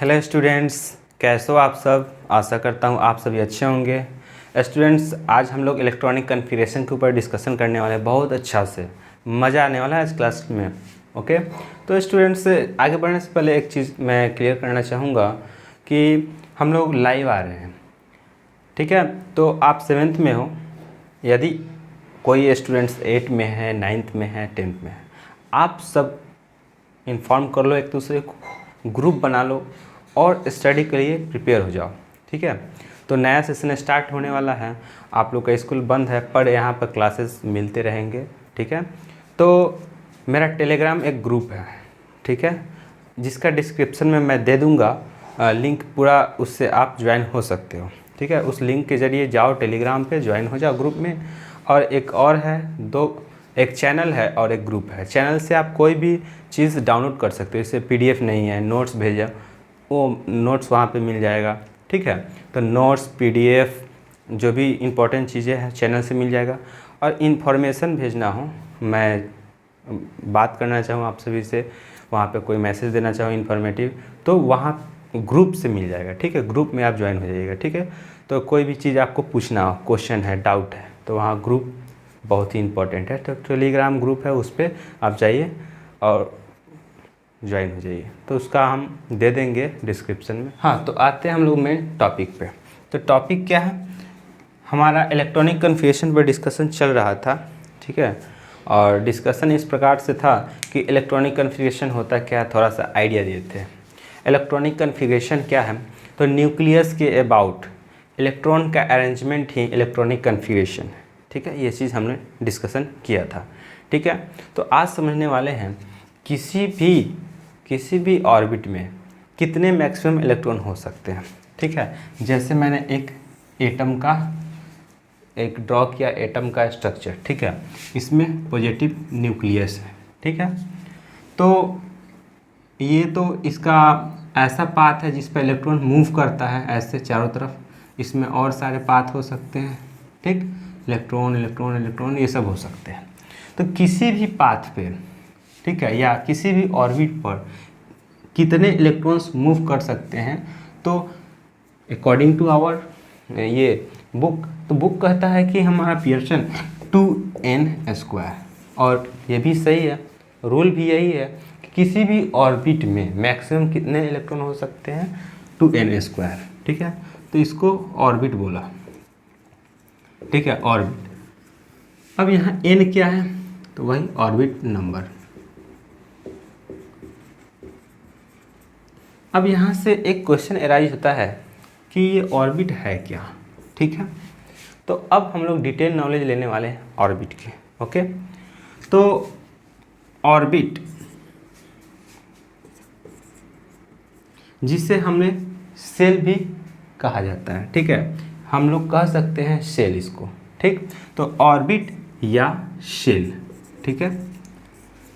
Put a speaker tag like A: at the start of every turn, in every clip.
A: Hello students, कैसे हो आप सब। आशा करता हूँ आप सभी अच्छे होंगे। स्टूडेंट्स, आज हम लोग इलेक्ट्रॉनिक कॉन्फ़िगरेशन के ऊपर डिस्कशन करने वाले हैं। बहुत अच्छा से मज़ा आने वाला है इस क्लास में। ओके, तो स्टूडेंट्स आगे बढ़ने से पहले एक चीज़ मैं क्लियर करना चाहूँगा कि हम लोग लाइव आ रहे हैं, ठीक है। तो आप 7th में हो, यदि कोई स्टूडेंट्स 8 में है, 9th में है, 10th में है, आप सब इन्फॉर्म कर लो, एक दूसरे को ग्रुप बना लो और स्टडी के लिए प्रिपेयर हो जाओ, ठीक है। तो नया सेशन स्टार्ट होने वाला है, आप लोग का स्कूल बंद है पर यहाँ पर क्लासेस मिलते रहेंगे, ठीक है। तो मेरा टेलीग्राम एक ग्रुप है, ठीक है, जिसका डिस्क्रिप्शन में मैं दे दूँगा लिंक पूरा, उससे आप ज्वाइन हो सकते हो, ठीक है। उस लिंक के ज़रिए जाओ टेलीग्राम पे, ज्वाइन हो जाओ ग्रुप में। और एक और है, एक चैनल है और एक ग्रुप है। चैनल से आप कोई भी चीज़ डाउनलोड कर सकते हो, इससे PDF नहीं है, नोट्स भेजा, वो नोट्स वहाँ पे मिल जाएगा, ठीक है। तो नोट्स PDF जो भी इम्पोर्टेंट चीज़ें हैं चैनल से मिल जाएगा। और इन्फॉर्मेशन भेजना हो, मैं बात करना चाहूँ आप सभी से, वहाँ पे कोई मैसेज देना चाहूँ इन्फॉर्मेटिव, तो वहाँ ग्रुप से मिल जाएगा, ठीक है। ग्रुप में आप ज्वाइन हो जाइएगा, ठीक है। तो कोई भी चीज़ आपको पूछना हो, क्वेश्चन है, डाउट है, तो वहाँ ग्रुप बहुत ही इंपॉर्टेंट है। तो टेलीग्राम ग्रुप है, उस पर आप जाइए और ज्वाइन हो जाइए। तो उसका हम दे देंगे डिस्क्रिप्शन में। हाँ, तो आते हैं हम लोग मेन टॉपिक पे। तो टॉपिक क्या है हमारा, इलेक्ट्रॉनिक कॉन्फ़िगरेशन पर डिस्कशन चल रहा था, ठीक है। और डिस्कशन इस प्रकार से था कि इलेक्ट्रॉनिक कॉन्फ़िगरेशन होता क्या है, थोड़ा सा आइडिया देते हैं। इलेक्ट्रॉनिक कॉन्फ़िगरेशन क्या है, तो न्यूक्लियस के अबाउट इलेक्ट्रॉन का अरेंजमेंट ही इलेक्ट्रॉनिक कॉन्फ़िगरेशन है, ठीक है। ये चीज़ हमने डिस्कशन किया था, ठीक है। तो आज समझने वाले हैं किसी भी ऑर्बिट में कितने मैक्सिमम इलेक्ट्रॉन हो सकते हैं, ठीक है। जैसे मैंने एक एटम का एक ड्रॉ किया, एटम का स्ट्रक्चर, ठीक है। इसमें पॉजिटिव न्यूक्लियस है, ठीक है। तो ये तो इसका ऐसा पाथ है जिस पर इलेक्ट्रॉन मूव करता है ऐसे चारों तरफ। इसमें और सारे पाथ हो सकते हैं, ठीक, इलेक्ट्रॉन इलेक्ट्रॉन इलेक्ट्रॉन ये सब हो सकते हैं। तो किसी भी पाथ पे, ठीक है, या किसी भी ऑर्बिट पर कितने इलेक्ट्रॉन्स मूव कर सकते हैं, तो अकॉर्डिंग टू आवर ये बुक, तो बुक कहता है कि हमारा पियर्सन 2n²। और ये भी सही है, रूल भी यही है कि किसी भी ऑर्बिट में मैक्सिमम कितने इलेक्ट्रॉन हो सकते हैं, 2n², ठीक है। तो इसको ऑर्बिट बोला, ठीक है, ऑर्बिट। अब यहाँ n क्या है, तो वही ऑर्बिट नंबर। अब यहाँ से एक क्वेश्चन अराइज होता है कि ये ऑर्बिट है क्या, ठीक है। तो अब हम लोग डिटेल नॉलेज लेने वाले हैं ऑर्बिट के, ओके। तो ऑर्बिट, जिसे हमने सेल भी कहा जाता है, ठीक है, हम लोग कह सकते हैं सेल इसको, ठीक। तो ऑर्बिट या शेल, ठीक है,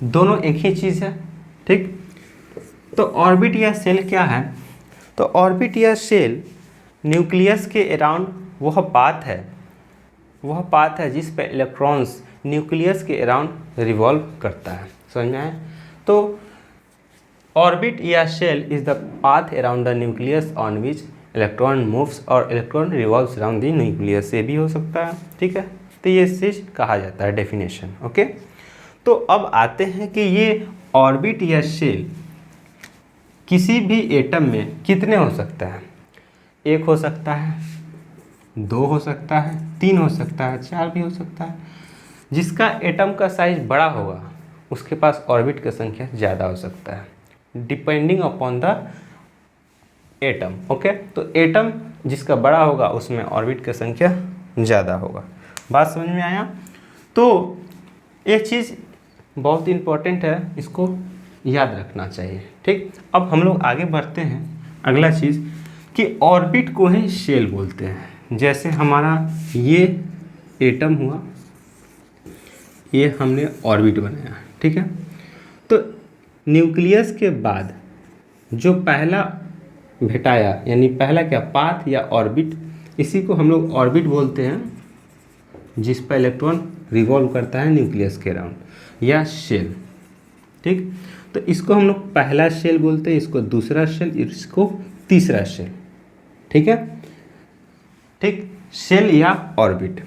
A: दोनों एक ही चीज़ है, ठीक। तो ऑर्बिट या सेल क्या है, तो ऑर्बिट या सेल न्यूक्लियस के अराउंड वह पाथ है जिस पर इलेक्ट्रॉन्स न्यूक्लियस के अराउंड रिवॉल्व करता है, समझ में आया। तो ऑर्बिट या shell is the path around the nucleus on which electron moves और electron revolves around the nucleus, से भी हो सकता है, ठीक है। तो ये चीज़ कहा जाता है डेफिनेशन, ओके। तो अब आते हैं कि ये ऑर्बिट या शेल किसी भी एटम में कितने हो सकता है, 1 हो सकता है, 2 हो सकता है, 3 हो सकता है, 4 भी हो सकता है। जिसका एटम का साइज बड़ा होगा उसके पास ऑर्बिट की संख्या ज़्यादा हो सकता है, depending upon the atom, okay. तो एटम जिसका बड़ा होगा उसमें ऑर्बिट की संख्या ज़्यादा होगा। बात समझ में आया। तो एक चीज़ बहुत इम्पोर्टेंट है, इसको याद रखना चाहिए, ठीक। अब हम लोग आगे बढ़ते हैं, अगला चीज़ कि ऑर्बिट को ही शेल बोलते हैं। जैसे हमारा ये एटम हुआ, ये हमने ऑर्बिट बनाया, ठीक है। तो न्यूक्लियस के बाद जो पहला भेटाया, यानी पहला क्या, पाथ या ऑर्बिट, इसी को हम लोग ऑर्बिट बोलते हैं, जिस पर इलेक्ट्रॉन रिवॉल्व करता है न्यूक्लियस के अराउंड, या शेल, ठीक। तो इसको हम लोग पहला शेल बोलते हैं, इसको दूसरा शेल, इसको तीसरा शेल। ठीक है, ठीक, शेल या ऑर्बिट।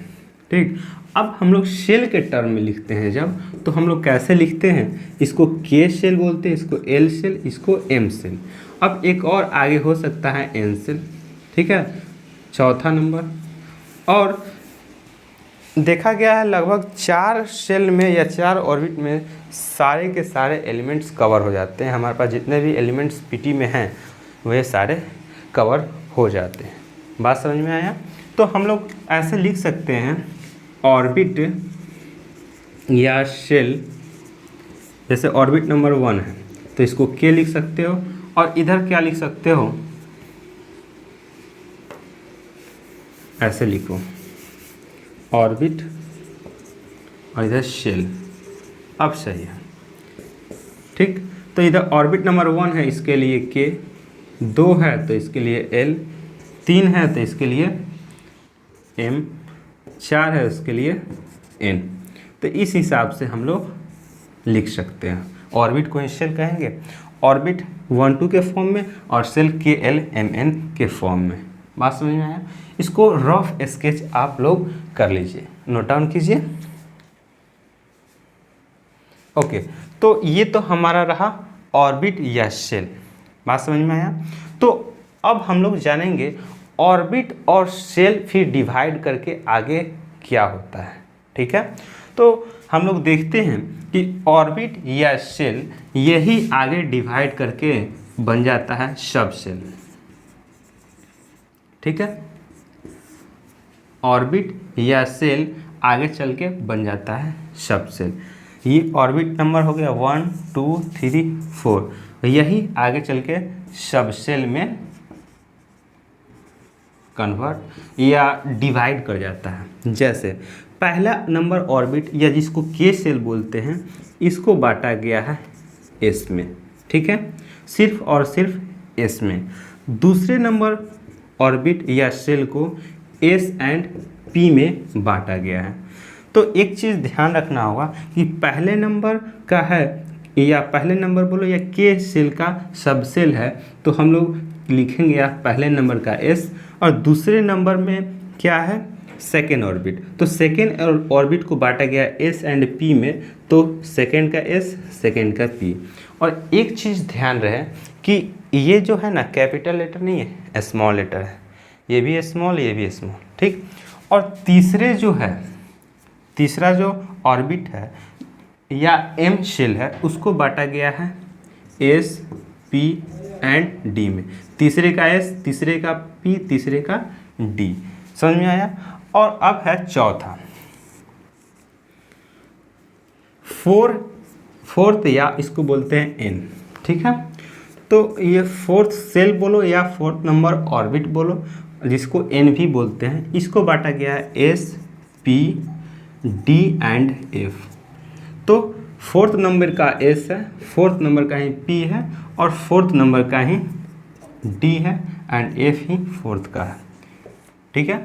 A: ठीक, अब हम लोग शेल के टर्म में लिखते हैं जब, तो हम लोग कैसे लिखते हैं, इसको के शेल बोलते हैं, इसको एल शेल, इसको एम शेल। अब एक और आगे हो सकता है एन शेल। ठीक है, चौथा नंबर। और देखा गया है लगभग 4 शेल में या 4 ऑर्बिट में सारे के सारे एलिमेंट्स कवर हो जाते हैं। हमारे पास जितने भी एलिमेंट्स पीटी में हैं वे सारे कवर हो जाते हैं। बात समझ में आया? तो हम लोग ऐसे लिख सकते हैं, ऑर्बिट या शेल, जैसे ऑर्बिट नंबर 1 है तो इसको के लिख सकते हो, और इधर क्या लिख सकते हो, ऐसे लिखो ऑर्बिट और इधर शेल। अब सही है। ठीक, तो इधर ऑर्बिट नंबर 1 है, इसके लिए के, 2 है तो इसके लिए एल, 3 है तो इसके लिए एम, 4 है उसके लिए एन। तो इस हिसाब से हम लोग लिख सकते हैं। ऑर्बिट को शेल कहेंगे, ऑर्बिट 1 2 के फॉर्म में, और शेल के एल एम एन के फॉर्म में। बात समझ में आया? इसको रफ स्केच आप लोग कर लीजिए, नोट डाउन कीजिए। ओके, तो ये तो हमारा रहा ऑर्बिट या शेल। बात समझ में आया? तो अब हम लोग जानेंगे ऑर्बिट और शेल फिर डिवाइड करके आगे क्या होता है। ठीक है, तो हम लोग देखते हैं कि ऑर्बिट या शेल यही आगे डिवाइड करके बन जाता है सब शेल। ठीक है, ऑर्बिट या शेल आगे चल के बन जाता है सब शेल। ये ऑर्बिट नंबर हो गया 1 2 3 4, यही आगे चल के सब शेल में कन्वर्ट या डिवाइड कर जाता है। जैसे पहला नंबर ऑर्बिट या जिसको के शेल बोलते हैं, इसको बांटा गया है एस में। ठीक है, सिर्फ और सिर्फ एस में। दूसरे नंबर ऑर्बिट या शेल को एस एंड पी में बांटा गया है। तो एक चीज़ ध्यान रखना होगा कि पहले नंबर का है, या पहले नंबर बोलो या के शेल का सब शेल है, तो हम लोग लिखेंगे या पहले नंबर का एस, और दूसरे नंबर में क्या है, सेकेंड ऑर्बिट। तो सेकेंड ऑर्बिट को बांटा गया एस एंड पी में, तो सेकेंड का एस, सेकेंड का पी। और एक चीज़ ध्यान रहे कि ये जो है ना कैपिटल लेटर नहीं है, स्मॉल लेटर है, ये भी स्मॉल, ये भी स्मॉल। ठीक, और तीसरे जो है, तीसरा जो ऑर्बिट है या एम शेल है, उसको बांटा गया है एस पी एंड डी में। तीसरे का एस, तीसरे का पी, तीसरे का डी। समझ में आया? और अब है चौथा, फोर्थ या इसको बोलते हैं एन। ठीक है, तो ये फोर्थ शेल बोलो या फोर्थ नंबर ऑर्बिट बोलो, जिसको एन भी बोलते हैं, इसको बांटा गया है S P D and F. तो फोर्थ नंबर का एस है, फोर्थ नंबर का ही पी है, और फोर्थ नंबर का ही डी है, एंड एफ ही फोर्थ का है। ठीक है,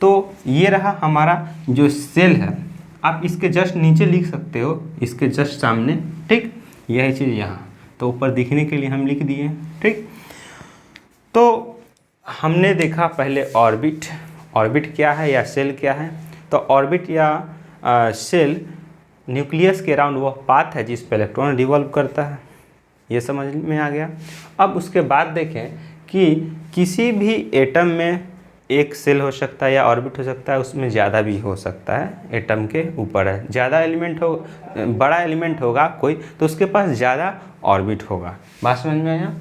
A: तो ये रहा हमारा जो सेल है। आप इसके जस्ट नीचे लिख सकते हो, इसके जस्ट सामने। ठीक, यही चीज़ यहाँ तो ऊपर दिखने के लिए हम लिख दिए। ठीक, तो हमने देखा पहले ऑर्बिट, ऑर्बिट क्या है या सेल क्या है। तो ऑर्बिट या सेल न्यूक्लियस के अराउंड वह पाथ है जिस पर इलेक्ट्रॉन रिवॉल्व करता है, ये समझ में आ गया। अब उसके बाद देखें कि किसी भी एटम में एक सेल हो सकता है या ऑर्बिट हो सकता है, उसमें ज़्यादा भी हो सकता है, एटम के ऊपर है। ज़्यादा एलिमेंट हो, बड़ा एलिमेंट होगा कोई, तो उसके पास ज़्यादा ऑर्बिट होगा। बात समझ में आया?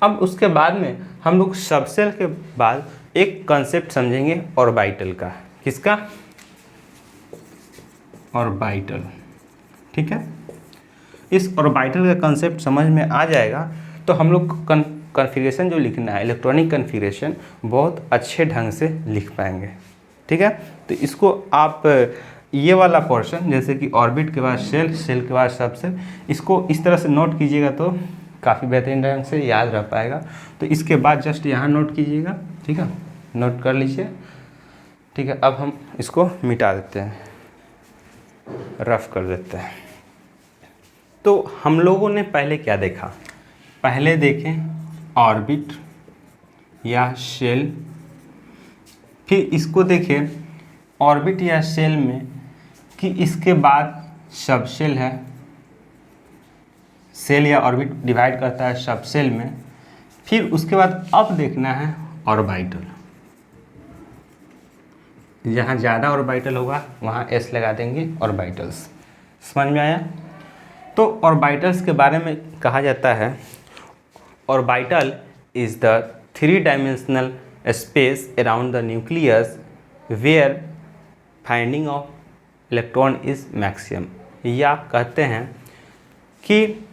A: अब उसके बाद में हम लोग सबसेल के बाद एक कंसेप्ट समझेंगे ऑर्बिटल का। किसका? ऑर्बिटल। ठीक है, इस ऑर्बिटल का कंसेप्ट समझ में आ जाएगा तो हम लोग कन्फिगरेशन जो लिखना है, इलेक्ट्रॉनिक कन्फिगरेशन, बहुत अच्छे ढंग से लिख पाएंगे। ठीक है, तो इसको आप ये वाला पोर्शन, जैसे कि ऑर्बिट के बाद सेल, सेल के बाद सबसेल, इसको इस तरह से नोट कीजिएगा तो काफ़ी बेहतरीन ढंग से याद रह पाएगा। तो इसके बाद जस्ट यहाँ नोट कीजिएगा। ठीक है, नोट कर लीजिए। ठीक है, अब हम इसको मिटा देते हैं, रफ कर देते हैं। तो हम लोगों ने पहले क्या देखा, पहले देखें ऑर्बिट या शेल, फिर इसको देखें ऑर्बिट या शेल में कि इसके बाद सबशेल है, सेल या ऑर्बिट डिवाइड करता है सबसेल में, फिर उसके बाद अब देखना है ऑर्बिटल। जहाँ ज़्यादा ऑर्बिटल होगा वहाँ एस लगा देंगे, ऑर्बिटल्स। समझ में आया? तो ऑर्बिटल्स के बारे में कहा जाता है orbital is the 3 dimensional space around the nucleus where finding of electron is maximum. या कहते हैं कि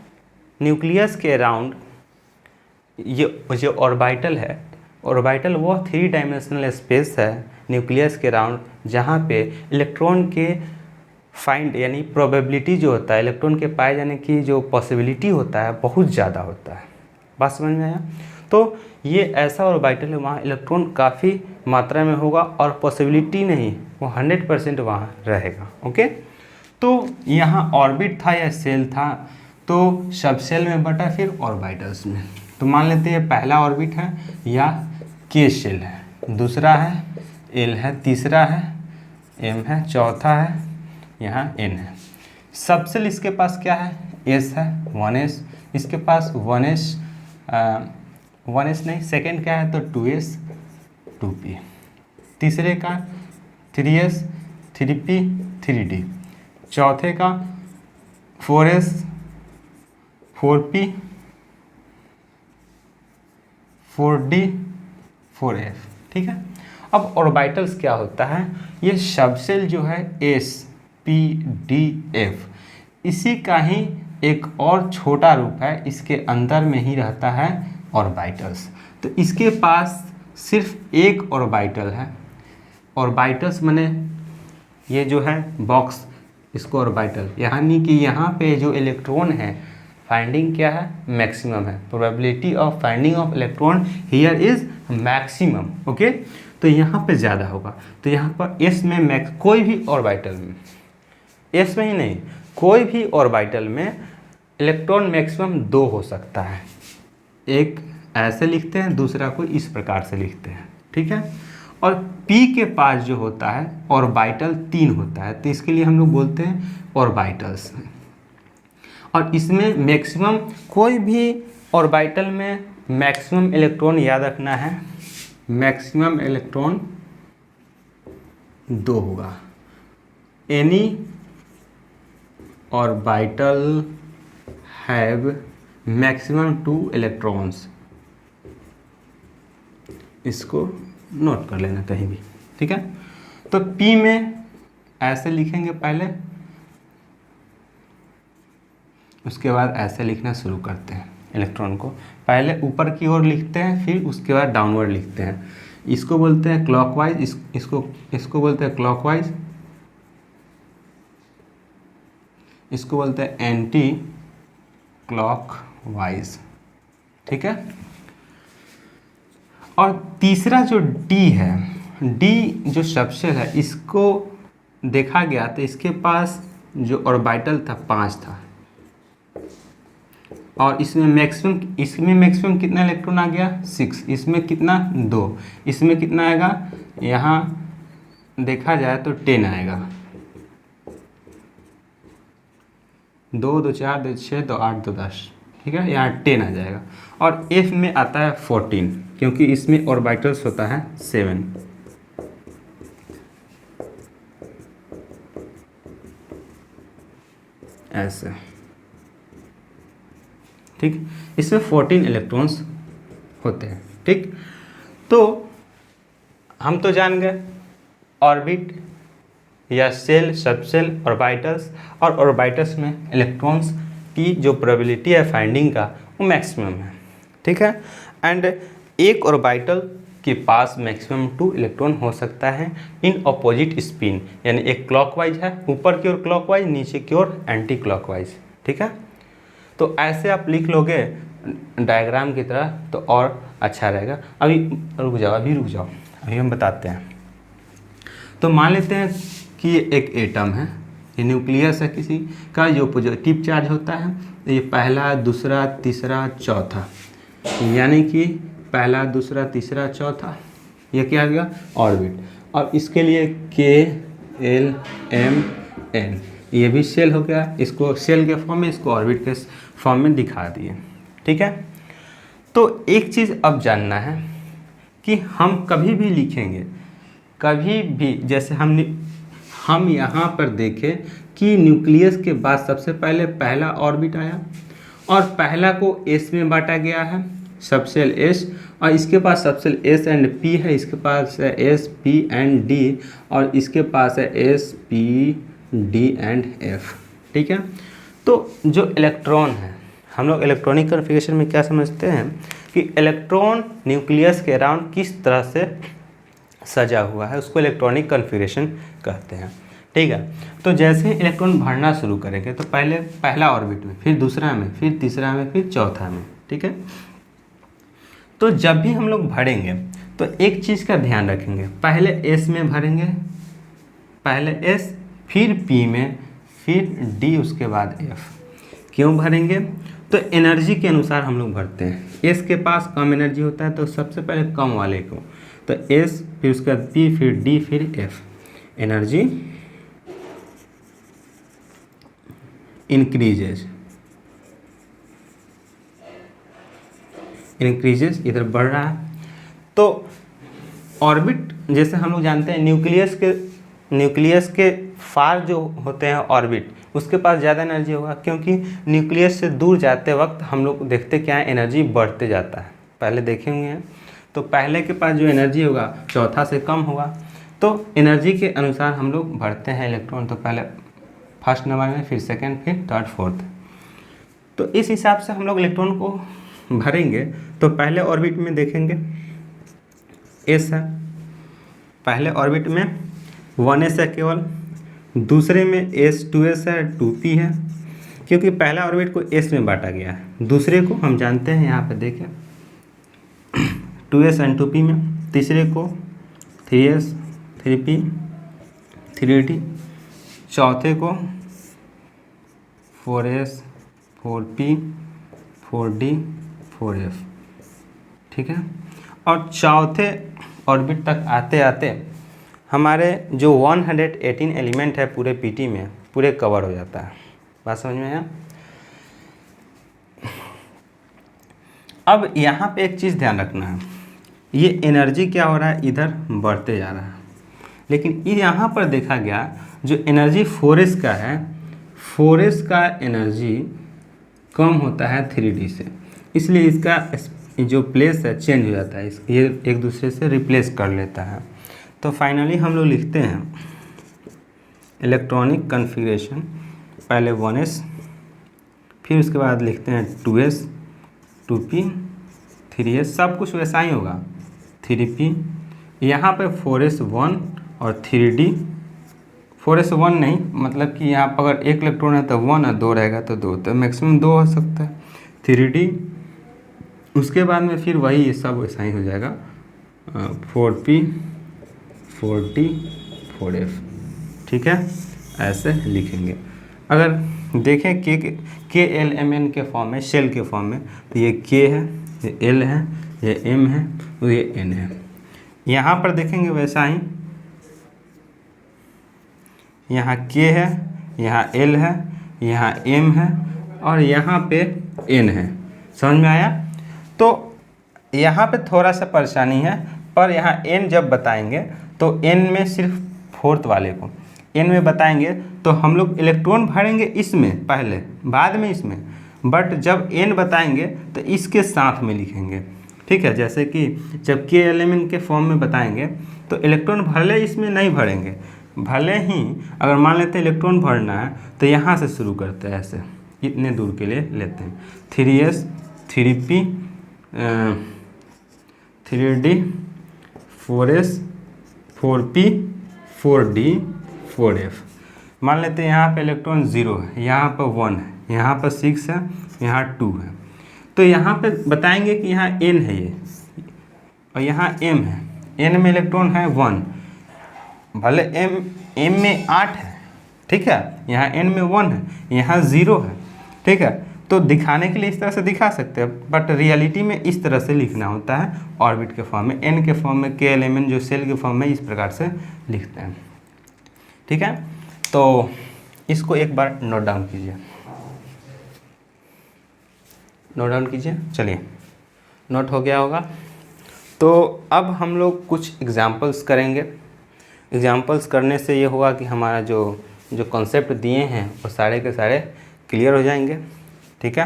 A: न्यूक्लियस के अराउंड ये जो ऑर्बिटल है, ऑर्बिटल वो 3 डायमेंशनल स्पेस है न्यूक्लियस के अराउंड जहाँ पे इलेक्ट्रॉन के फाइंड यानी प्रोबेबिलिटी जो होता है, इलेक्ट्रॉन के पाए जाने की जो पॉसिबिलिटी होता है बहुत ज़्यादा होता है। बात समझ में आया? तो ये ऐसा ऑर्बिटल है वहाँ इलेक्ट्रॉन काफ़ी मात्रा में होगा और पॉसिबिलिटी नहीं, वो 100% वहाँ रहेगा। ओके, तो यहाँ ऑर्बिट था या सेल था, तो सबसेल में बटा फिर ऑर्बिटल्स में। तो मान लेते हैं पहला ऑर्बिट है या के शेल है, दूसरा है एल है, तीसरा है एम है, चौथा है यहाँ एन है। सबसेल इसके पास क्या है, एस है, 1s, इसके पास 1s 1s नहीं, सेकेंड क्या है तो 2s 2p, तीसरे का 3s 3p 3d, चौथे का 4s 4p 4d 4f। ठीक है, अब ऑर्बिटल्स क्या होता है, ये सबसेल जो है s p d f, इसी का ही एक और छोटा रूप है, इसके अंदर में ही रहता है ऑर्बिटल्स। तो इसके पास सिर्फ एक ऑर्बिटल है, ऑर्बिटल्स माने ये जो है बॉक्स, इसको ऑर्बिटल, यानी कि यहाँ पे जो इलेक्ट्रॉन है फाइंडिंग क्या है, मैक्सिमम है, probability of finding of electron here is maximum. Okay, तो यहाँ पे ज़्यादा होगा, तो यहाँ पर एस में कोई भी ऑर्बिटल में, एस में ही नहीं, कोई भी ऑर्बिटल में इलेक्ट्रॉन मैक्सिमम 2 हो सकता है। एक ऐसे लिखते हैं, दूसरा को इस प्रकार से लिखते हैं। ठीक है, और P के पास जो होता है ऑर्बिटल 3 होता है, तो इसके लिए हम लोग बोलते हैं ऑर्बिटल्स। और इसमें मैक्सिमम, कोई भी ऑर्बिटल में मैक्सिमम इलेक्ट्रॉन याद रखना है, मैक्सिमम इलेक्ट्रॉन 2 होगा। Any orbital have maximum 2 electrons, इसको नोट कर लेना कहीं भी। ठीक है, तो P में ऐसे लिखेंगे पहले, उसके बाद ऐसे लिखना शुरू करते हैं। इलेक्ट्रॉन को पहले ऊपर की ओर लिखते हैं, फिर उसके बाद डाउनवर्ड लिखते हैं। इसको बोलते हैं क्लॉकवाइज, इसको बोलते हैं क्लॉकवाइज, इसको बोलते हैं एंटी क्लॉकवाइज। ठीक है, और तीसरा जो D है, D जो सबसेल है, इसको देखा गया तो इसके पास जो ऑर्बिटल था 5 था, और इसमें मैक्सिमम कितना इलेक्ट्रॉन आ गया 6, इसमें कितना 2, इसमें कितना आएगा, यहाँ देखा जाए तो 10 आएगा, 2 2 4 2 6 2 8 2 10। ठीक है, यहाँ 10 आ जाएगा। और F में आता है 14, क्योंकि इसमें ऑर्बिटल्स होता है 7। ऐसे। ठीक, इसमें 14 इलेक्ट्रॉन्स होते हैं। ठीक, तो हम तो जान गए ऑर्बिट या सेल, सबसेल, ऑर्बिटल्स, और ऑर्बिटल्स में इलेक्ट्रॉन्स की जो प्रोबेबिलिटी है फाइंडिंग का वो मैक्सिमम है। ठीक है, एंड एक ऑर्बिटल के पास मैक्सिमम 2 इलेक्ट्रॉन हो सकता है इन अपोजिट स्पिन, यानी एक क्लॉकवाइज है, ऊपर की ओर क्लॉकवाइज, नीचे की ओर एंटी क्लॉकवाइज। ठीक है, तो ऐसे आप लिख लोगे डायग्राम की तरह तो और अच्छा रहेगा। अभी रुक जाओ, अभी हम बताते हैं। तो मान लेते हैं कि ये एक एटम है, ये न्यूक्लियस है किसी का जो पॉजिटिव चार्ज होता है, तो ये पहला, दूसरा, तीसरा, चौथा, यानी कि पहला, दूसरा, तीसरा, चौथा, ये क्या आ गया ऑर्बिट। और इसके लिए KLMN, ये भी शेल हो गया, इसको शेल के फॉर्म में, इसको ऑर्बिट के फॉर्म में दिखा दिए। ठीक है, तो एक चीज़ अब जानना है कि हम कभी भी लिखेंगे, कभी भी, जैसे हम यहाँ पर देखें कि न्यूक्लियस के बाद सबसे पहले पहला ऑर्बिट आया और पहला को S में बांटा गया है, सबसेल S, और इसके पास सबसेल S एंड P है, इसके पास है S, P एंड D, और इसके पास है S, P, D and F। ठीक है, तो जो इलेक्ट्रॉन है, हम लोग इलेक्ट्रॉनिक कॉन्फ़िगरेशन में क्या समझते हैं कि इलेक्ट्रॉन न्यूक्लियस के अराउंड किस तरह से सजा हुआ है, उसको इलेक्ट्रॉनिक कॉन्फ़िगरेशन कहते हैं। ठीक है, तो जैसे इलेक्ट्रॉन भरना शुरू करेंगे तो पहले पहला ऑर्बिट में, फिर दूसरा में, फिर तीसरा में, फिर चौथा में। ठीक है, तो जब भी हम लोग भरेंगे तो एक चीज़ का ध्यान रखेंगे, पहले S में भरेंगे, पहले S, फिर P में, फिर D, उसके बाद F। क्यों भरेंगे? तो एनर्जी के अनुसार हम लोग भरते हैं। S के पास कम एनर्जी होता है तो सबसे पहले कम वाले को, तो S, फिर उसके बाद P, फिर D, फिर F। एनर्जी इंक्रीजेज, इधर बढ़ रहा है। तो ऑर्बिट, जैसे हम लोग जानते हैं न्यूक्लियस के फार जो होते हैं ऑर्बिट, उसके पास ज़्यादा एनर्जी होगा, क्योंकि न्यूक्लियस से दूर जाते वक्त हम लोग देखते क्या है, एनर्जी बढ़ते जाता है। पहले देखे होंगे हैं, तो पहले के पास जो एनर्जी होगा चौथा से कम होगा, तो एनर्जी के अनुसार हम लोग भरते हैं इलेक्ट्रॉन। तो पहले फर्स्ट नंबर में, फिर सेकंड, फिर थर्ड, फोर्थ। तो इस हिसाब से हम लोग इलेक्ट्रॉन को भरेंगे। तो पहले ऑर्बिट में देखेंगे S है, पहले ऑर्बिट में 1s है केवल, दूसरे में S 2s है, 2p है, क्योंकि पहला ऑर्बिट को S में बांटा गया है। दूसरे को हम जानते हैं, यहाँ पे देखें 2s एंड 2p में, तीसरे को 3s 3p 3d, चौथे को 4s 4p 4d 4f। ठीक है, और चौथे ऑर्बिट तक आते आते हमारे जो 118 एलिमेंट है पूरे पीटी में पूरे कवर हो जाता है। बात समझ में आया? अब यहाँ पे एक चीज़ ध्यान रखना है, ये एनर्जी क्या हो रहा है, इधर बढ़ते जा रहा है, लेकिन यहाँ पर देखा गया जो एनर्जी 4s का है, 4s का एनर्जी कम होता है 3d से, इसलिए इसका जो प्लेस है चेंज हो जाता है, ये एक दूसरे से रिप्लेस कर लेता है। तो फाइनली हम लोग लिखते हैं इलेक्ट्रॉनिक कॉन्फ़िगरेशन, पहले 1s, फिर उसके बाद लिखते हैं 2s 2p 3s, सब कुछ वैसा ही होगा, 3p, यहाँ पे 4s 1 और 3d, 4s 1 नहीं, मतलब कि यहाँ पर अगर एक इलेक्ट्रॉन है तो 1 और 2 रहेगा तो 2, तो मैक्सिमम 2 हो सकता है। 3d, उसके बाद में फिर वही ये सब वैसा ही हो जाएगा, 4p 4d 4f। ठीक है, ऐसे लिखेंगे। अगर देखें KLMN के फॉर्म में, शेल के फॉर्म में, तो ये K है, ये L है, ये M है और ये N है। यहाँ पर देखेंगे वैसा ही, यहाँ K है, यहाँ L है, यहाँ M है और यहाँ पे N है। समझ में आया? तो यहाँ पे थोड़ा सा परेशानी है, पर यहाँ N जब बताएंगे तो N में सिर्फ फोर्थ वाले को N में बताएंगे तो हम लोग इलेक्ट्रॉन भरेंगे इसमें पहले, बाद में इसमें, बट जब N बताएंगे तो इसके साथ में लिखेंगे। ठीक है, जैसे कि जब KLMN के फॉर्म में बताएंगे तो इलेक्ट्रॉन भले इसमें नहीं भरेंगे, भले ही अगर मान लेते हैं इलेक्ट्रॉन भरना है तो यहाँ से शुरू करते हैं, ऐसे इतने दूर के लिए लेते हैं, 3s 3p 3d 4s 4p 4d 4f। मान लेते हैं यहाँ पे इलेक्ट्रॉन 0 है, यहाँ पर 1 है, यहाँ पर 6 है, यहाँ 2 है, तो यहाँ पे बताएंगे कि यहाँ n है ये और यहाँ m है। n में इलेक्ट्रॉन है 1, भले m में 8 है ठीक है। यहाँ n में 1 है, यहाँ 0 है, ठीक है। तो दिखाने के लिए इस तरह से दिखा सकते हैं, बट रियलिटी में इस तरह से लिखना होता है ऑर्बिट के फॉर्म में, n के फॉर्म में, k एलिमेंट जो सेल के फॉर्म में इस प्रकार से लिखते हैं, ठीक है। तो इसको एक बार नोट डाउन कीजिए, नोट डाउन कीजिए। चलिए, नोट हो गया होगा। तो अब हम लोग कुछ एग्जाम्पल्स करेंगे। एग्जाम्पल्स करने से ये होगा कि हमारा जो कॉन्सेप्ट दिए हैं वो सारे के सारे क्लियर हो जाएंगे, ठीक है।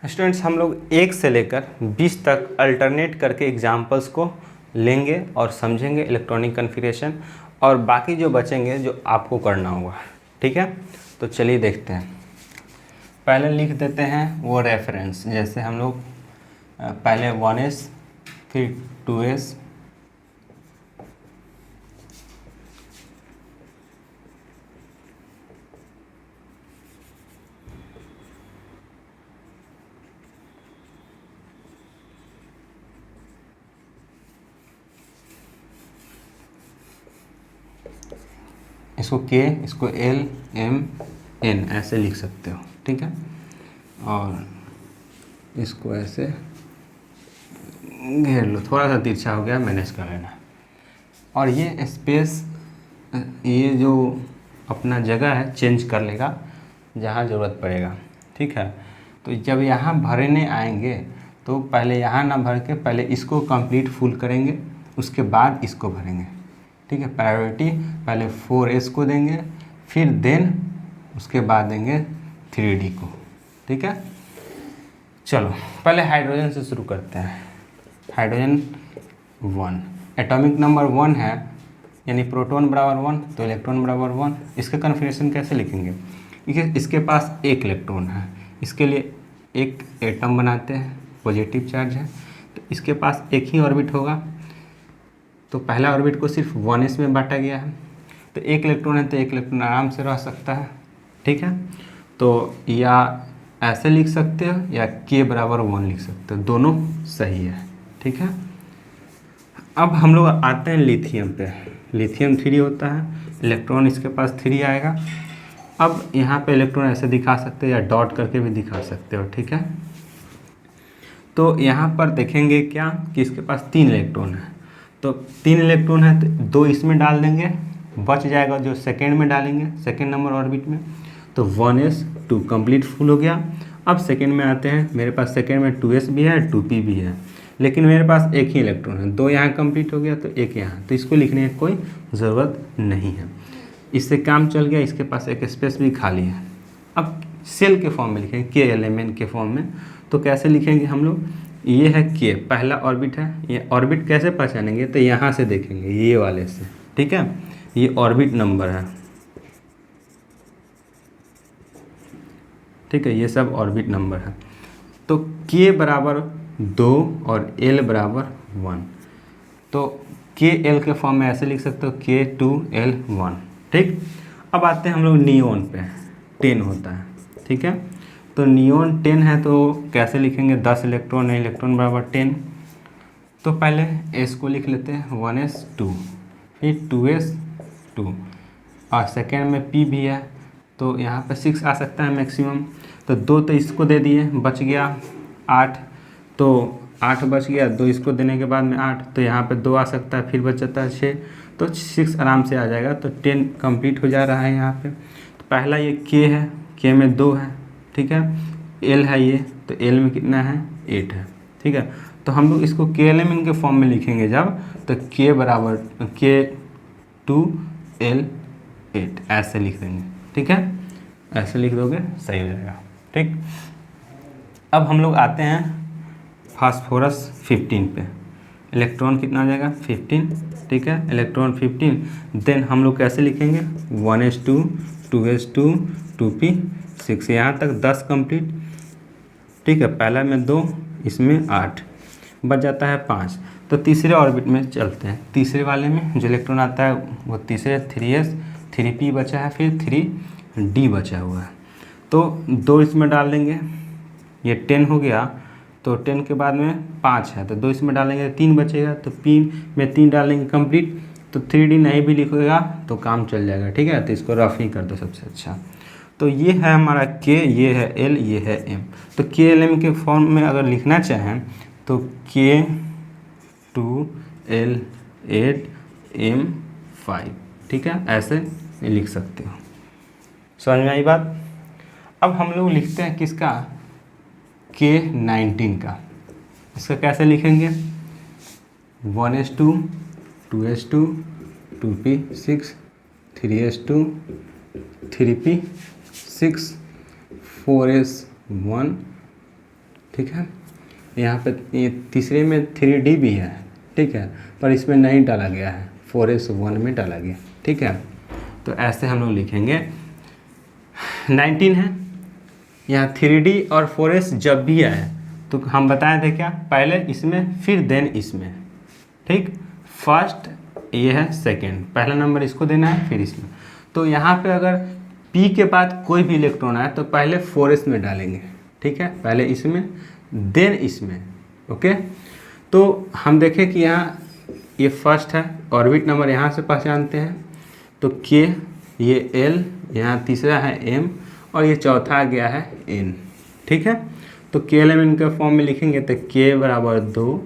A: स्टूडेंट्स, हम लोग 1 से लेकर 20 तक अल्टरनेट करके एग्जाम्पल्स को लेंगे और समझेंगे इलेक्ट्रॉनिक कन्फिगरेशन, और बाकी जो बचेंगे जो आपको करना होगा, ठीक है। तो चलिए देखते हैं। पहले लिख देते हैं वो रेफरेंस, जैसे हम लोग पहले 1s फिर 2s इसको K, इसको L, M, N ऐसे लिख सकते हो, ठीक है। और इसको ऐसे घेर लो, थोड़ा सा तिरछा हो गया, मैनेज कर लेना। और ये स्पेस, ये जो अपना जगह है चेंज कर लेगा जहाँ ज़रूरत पड़ेगा, ठीक है। तो जब यहाँ भरने आएंगे तो पहले यहाँ ना भर के पहले इसको कंप्लीट फुल करेंगे, उसके बाद इसको भरेंगे, ठीक है। प्रायोरिटी पहले 4s को देंगे, फिर देन उसके बाद देंगे 3d को, ठीक है। चलो पहले हाइड्रोजन से शुरू करते हैं। हाइड्रोजन 1, एटॉमिक नंबर 1 है, यानी प्रोटॉन बराबर 1 तो इलेक्ट्रॉन बराबर 1। इसका कन्फिगरेशन कैसे लिखेंगे? इसके पास एक इलेक्ट्रॉन है, इसके लिए एक एटम बनाते हैं, पॉजिटिव चार्ज है, तो इसके पास एक ही ऑर्बिट होगा। तो पहला ऑर्बिट को सिर्फ 1s में बांटा गया है, तो एक इलेक्ट्रॉन है तो एक इलेक्ट्रॉन आराम से रह सकता है, ठीक है। तो या ऐसे लिख सकते हो या k बराबर 1 लिख सकते हो, दोनों सही है, ठीक है। अब हम लोग आते हैं लिथियम पे। लिथियम 3 होता है, इलेक्ट्रॉन इसके पास 3 आएगा। अब यहाँ पे इलेक्ट्रॉन ऐसे दिखा सकते हो या डॉट करके भी दिखा सकते हो, ठीक है। तो यहाँ पर देखेंगे क्या कि इसके पास 3 इलेक्ट्रॉन है, तो 3 इलेक्ट्रॉन है तो 2 इसमें डाल देंगे, बच जाएगा जो सेकेंड में डालेंगे, सेकेंड नंबर ऑर्बिट में, तो 1s 2 कंप्लीट फुल हो गया। अब सेकेंड में आते हैं, मेरे पास सेकेंड में 2s भी है 2p भी है, लेकिन मेरे पास एक ही इलेक्ट्रॉन है, 2 यहाँ कंप्लीट हो गया तो एक यहाँ, तो इसको लिखने की कोई ज़रूरत नहीं है, इससे काम चल गया। इसके पास एक स्पेस भी खाली है। अब सेल के फॉर्म में लिखेंगे, के एलिमेंट के फॉर्म में, तो कैसे लिखेंगे हम लोग? ये है के, पहला ऑर्बिट है, ये ऑर्बिट कैसे पहचानेंगे? तो यहाँ से देखेंगे, ये वाले से, ठीक है। ये ऑर्बिट नंबर है, ठीक है, ये सब ऑर्बिट नंबर है। तो के बराबर 2 और एल बराबर 1, तो के एल के फॉर्म में ऐसे लिख सकते हो, K2L1, ठीक। अब आते हैं हम लोग नियोन पे, 10 होता है, ठीक है। तो नियोन 10 है तो कैसे लिखेंगे? 10 इलेक्ट्रॉन है, इलेक्ट्रॉन बराबर 10। तो पहले S को लिख लेते हैं, 1s 2, फिर 2s 2, और सेकेंड में P भी है तो यहाँ पे 6 आ सकता है मैक्सिमम। तो 2 तो इसको दे दिए, बच गया 8, तो 8 बच गया, 2 इसको देने के बाद में 8, तो यहाँ पे 2 आ सकता है, फिर बच जाता है 6, तो 6 आराम से आ जाएगा। तो 10 कंप्लीट हो जा रहा है यहाँ पे। तो पहला ये K है, K में 2 है, ठीक है। L है ये, तो L में कितना है? 8 है, ठीक है। तो हम लोग इसको के एलिमेंट के फॉर्म में लिखेंगे जब, तो K बराबर K2L8 ऐसे लिख देंगे, ठीक है। ऐसे लिख दोगे सही हो जाएगा, ठीक। अब हम लोग आते हैं फास्फोरस 15 पे। इलेक्ट्रॉन कितना हो जाएगा? 15, ठीक है। इलेक्ट्रॉन 15, देन हम लोग कैसे लिखेंगे? 1s2 2s2 2p 6, यहाँ तक 10 कंप्लीट, ठीक है। पहला में 2, इसमें 8, बच जाता है 5। तो तीसरे ऑर्बिट में चलते हैं। तीसरे वाले में जो इलेक्ट्रॉन आता है वो तीसरे 3s 3p बचा है, फिर 3d बचा हुआ है, तो 2 इसमें डाल देंगे, ये 10 हो गया। तो 10 के बाद में 5 है तो 2 इसमें डालेंगे, 3 बचेगा, तो p में 3 डालेंगे कंप्लीट, तो 3D नहीं भी लिखेगा तो काम चल जाएगा, ठीक है। तो इसको रफ ही कर दो सबसे अच्छा। तो ये है हमारा K, ये है L, ये है M। तो KLM के फॉर्म में अगर लिखना चाहें तो K2L8M5, ठीक है, ऐसे लिख सकते हो। समझ में आई बात। अब हम लोग लिखते हैं किसका, K19 का। इसका कैसे लिखेंगे, 1s2 2s2 2p6 3s2 3p6 4s1, ठीक है। यहाँ पे ये तीसरे में 3d भी है, ठीक है, पर इसमें नहीं डाला गया है, 4s1 में डाला गया, ठीक है। तो ऐसे हम लोग लिखेंगे। 19 है, यहाँ 3d और 4s जब भी आए तो हम बताए थे क्या, पहले इसमें फिर देन इसमें, ठीक। फर्स्ट ये है, सेकंड, पहला नंबर इसको देना है फिर इसमें। तो यहाँ पे अगर P के बाद कोई भी इलेक्ट्रॉन आए तो पहले 4s में डालेंगे, ठीक है, पहले इसमें देन इसमें, ओके। तो हम देखें कि यहाँ ये फर्स्ट है, ऑर्बिट नंबर यहाँ से पहचानते हैं, तो K, ये L, यहाँ तीसरा है M और ये चौथा आ गया है N, ठीक है। तो KLM के फॉर्म में लिखेंगे तो K बराबर 2,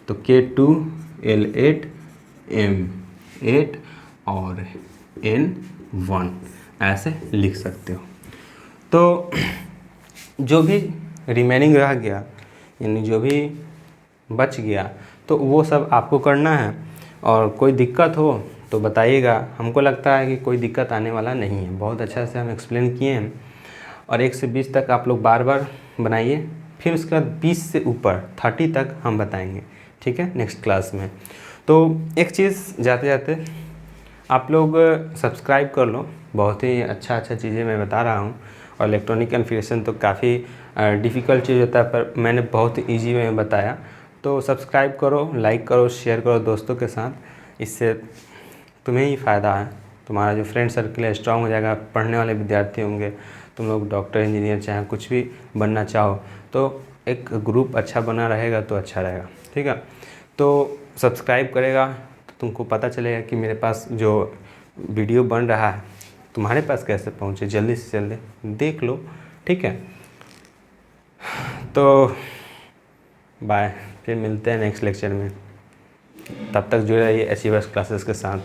A: तो K2L8M8 और N1, ऐसे लिख सकते हो। तो जो भी रिमेनिंग रह गया, यानी जो भी बच गया, तो वो सब आपको करना है। और कोई दिक्कत हो तो बताइएगा। हमको लगता है कि कोई दिक्कत आने वाला नहीं है, बहुत अच्छा से हम एक्सप्लेन किए हैं। और 1 से 20 तक आप लोग बार बार बनाइए, फिर उसके बाद 20 से ऊपर 30 तक हम बताएंगे, ठीक है, नेक्स्ट क्लास में। तो एक चीज़ जाते जाते आप लोग सब्सक्राइब कर लो, बहुत ही अच्छा चीज़ें मैं बता रहा हूँ। और इलेक्ट्रॉनिक कन्फिगरेशन तो काफ़ी डिफ़िकल्ट चीज़ होता है, पर मैंने बहुत ईजी में बताया। तो सब्सक्राइब करो, लाइक करो, शेयर करो दोस्तों के साथ, इससे तुम्हें ही फ़ायदा है। तुम्हारा जो फ्रेंड सर्कल है स्ट्रांग हो जाएगा, पढ़ने वाले विद्यार्थी होंगे, तुम लोग डॉक्टर, इंजीनियर, चाहे कुछ भी बनना चाहो तो एक ग्रुप अच्छा बना रहेगा तो अच्छा रहेगा, ठीक है। तो सब्सक्राइब करेगा तो तुमको पता चलेगा कि मेरे पास जो वीडियो बन रहा है तुम्हारे पास कैसे पहुँचे, जल्दी से जल्दी देख लो, ठीक है। तो बाय, फिर मिलते हैं नेक्स्ट लेक्चर में। तब तक जुड़े रहिए अचीवर्स क्लासेस के साथ।